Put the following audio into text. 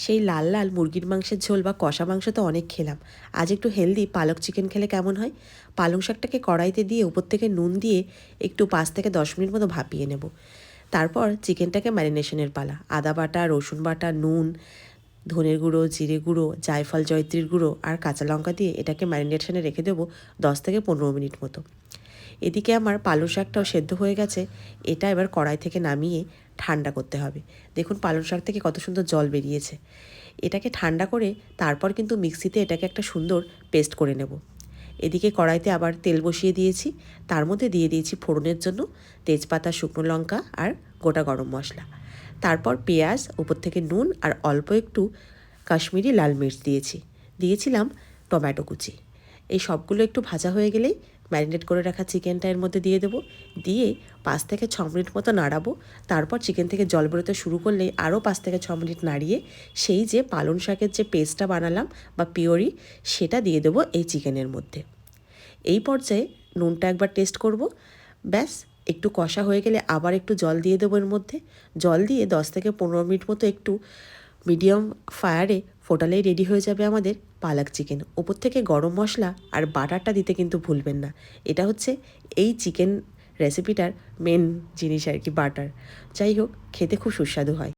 সেই লাল লাল মুরগির মাংসের ঝোল বা কষা মাংস তো অনেক খেলাম, আজ একটু হেলদি পালক চিকেন খেলে কেমন হয়। পালং শাকটাকে কড়াইতে দিয়ে উপর থেকে নুন দিয়ে একটু 5 থেকে 10 মিনিট মতো ভাপিয়ে নেব। তারপর চিকেনটাকে ম্যারিনেশনের পালা। আদা বাটা, রসুন বাটা, নুন, ধনের গুঁড়ো, জিরে গুঁড়ো, জায়ফল জয়ত্রীর গুঁড়ো আর কাঁচা লঙ্কা দিয়ে এটাকে ম্যারিনেশনে রেখে দেবো 10 থেকে 15 মিনিট মতো। এদিকে আমার পালং শাকটাও সেদ্ধ হয়ে গেছে। এটা এবার কড়াই থেকে নামিয়ে ঠান্ডা করতে হবে। দেখুন পালং শাক থেকে কত সুন্দর জল বেরিয়েছে। এটাকে ঠান্ডা করে তারপর কিন্তু মিক্সিতে এটাকে একটা সুন্দর পেস্ট করে নেব। এদিকে কড়াইতে আবার তেল বসিয়ে দিয়েছি, তার মধ্যে দিয়ে দিয়েছি ফোড়নের জন্য তেজপাতা, শুকনো লঙ্কা আর গোটা গরম মশলা। তারপর পেঁয়াজ, উপর থেকে নুন আর অল্প একটু কাশ্মীরি লাল মির্চ দিয়েছিলাম টমেটো কুচি। এই সবগুলো একটু ভাজা হয়ে গেলেই ম্যারিনেট করে রাখা চিকেনটা এর মধ্যে দিয়ে দেবো। দিয়ে 5 থেকে 6 মিনিট মতো নাড়াবো। তারপর চিকেন থেকে জল বেরোতে শুরু করলে আরও 5 থেকে 6 মিনিট নাড়িয়ে সেই যে পালং শাকের যে পেস্টটা বানালাম বা পিওরি, সেটা দিয়ে দেবো এই চিকেনের মধ্যে। এই পর্যায়ে নুনটা একবার টেস্ট করব। ব্যাস, একটু কষা হয়ে গেলে আবার একটু জল দিয়ে দেবো এর মধ্যে। জল দিয়ে 10 থেকে 15 মিনিট মতো একটু মিডিয়াম ফায়ারে ফোটালেই রেডি হয়ে যাবে আমাদের পালক চিকেন। ওপর থেকে গরম মশলা আর বাটারটা দিতে কিন্তু ভুলবেন না। এটা হচ্ছে এই চিকেন রেসিপিটার মেন জিনিস আর কি, বাটার। যাই হোক, খেতে খুব সুস্বাদু হয়।